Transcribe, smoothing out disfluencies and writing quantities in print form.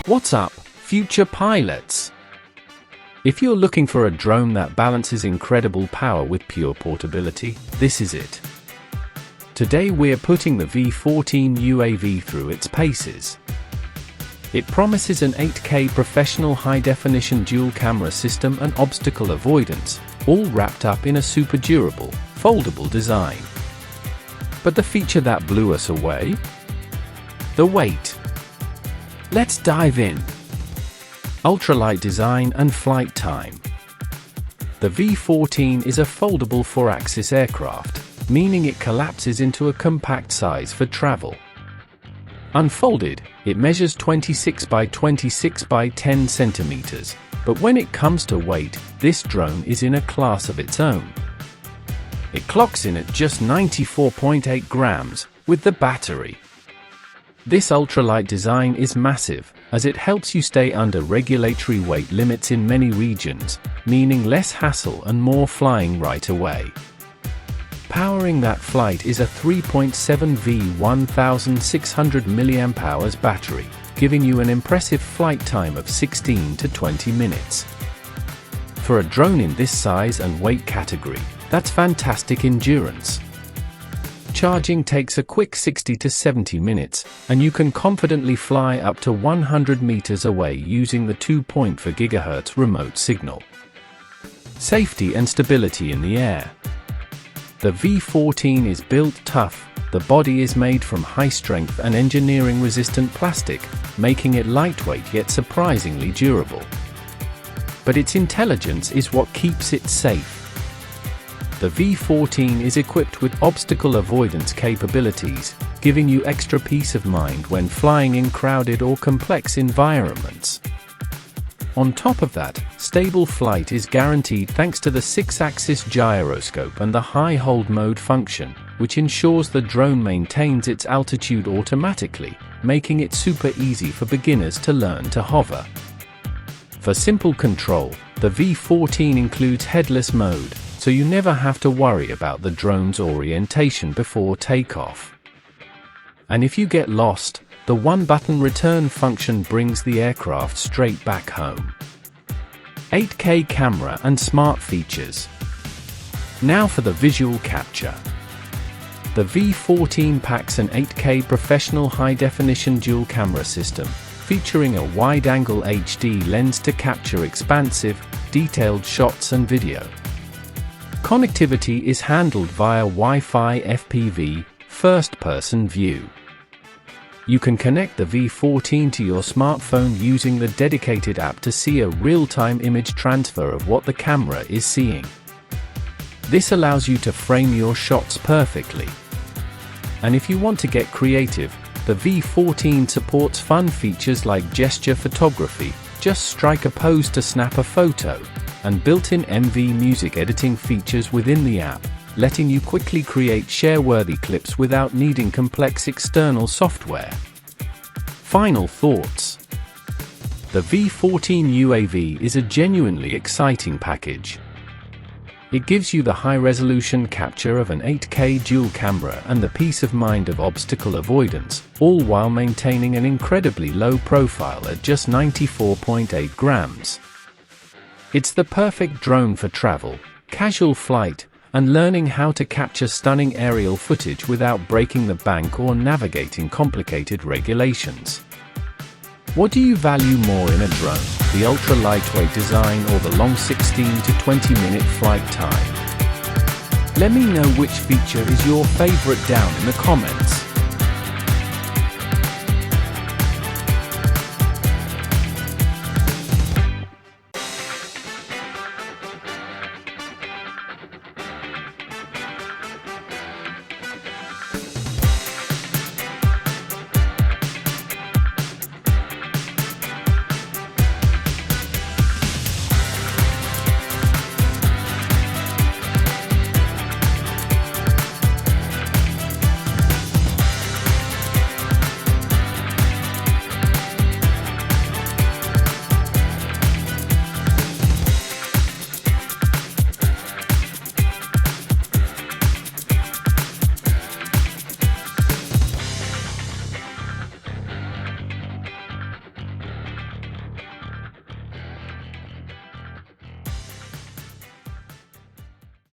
What's up, future pilots? If you're looking for a drone that balances incredible power with pure portability, this is it. Today we're putting the V14 UAV through its paces. It promises an 8K professional high-definition dual-camera system and obstacle avoidance, all wrapped up in a super durable, foldable design. But the feature that blew us away? The weight. Let's dive in. Ultralight design and flight time. The V14 is a foldable 4-axis aircraft, meaning it collapses into a compact size for travel. Unfolded, it measures 26 by 26 by 10 centimeters, but when it comes to weight, this drone is in a class of its own. It clocks in at just 94.8 grams, with the battery. This ultralight design is massive, as it helps you stay under regulatory weight limits in many regions, meaning less hassle and more flying right away. Powering that flight is a 3.7V 1600 mAh battery, giving you an impressive flight time of 16 to 20 minutes. For a drone in this size and weight category, that's fantastic endurance. Charging takes a quick 60 to 70 minutes, and you can confidently fly up to 100 meters away using the 2.4 GHz remote signal. Safety and stability in the air. The V14 is built tough. The body is made from high-strength and engineering-resistant plastic, making it lightweight yet surprisingly durable. But its intelligence is what keeps it safe. The V14 is equipped with obstacle avoidance capabilities, giving you extra peace of mind when flying in crowded or complex environments. On top of that, stable flight is guaranteed thanks to the 6-axis gyroscope and the high hold mode function, which ensures the drone maintains its altitude automatically, making it super easy for beginners to learn to hover. For simple control, the V14 includes headless mode, so you never have to worry about the drone's orientation before takeoff. And if you get lost, the one-button return function brings the aircraft straight back home. 8K camera and smart features. Now for the visual capture. The V14 packs an 8K professional high-definition dual-camera system, featuring a wide-angle HD lens to capture expansive, detailed shots and video. Connectivity is handled via Wi-Fi FPV, first-person view. You can connect the V14 to your smartphone using the dedicated app to see a real-time image transfer of what the camera is seeing. This allows you to frame your shots perfectly. And if you want to get creative, the V14 supports fun features like gesture photography, just strike a pose to snap a photo, and built-in MV music editing features within the app, letting you quickly create share-worthy clips without needing complex external software. Final thoughts. The V14 UAV is a genuinely exciting package. It gives you the high-resolution capture of an 8K dual camera and the peace of mind of obstacle avoidance, all while maintaining an incredibly low profile at just 94.8 grams. It's the perfect drone for travel, casual flight, and learning how to capture stunning aerial footage without breaking the bank or navigating complicated regulations. What do you value more in a drone, the ultra-lightweight design or the long 16 to 20-minute flight time? Let me know which feature is your favorite down in the comments.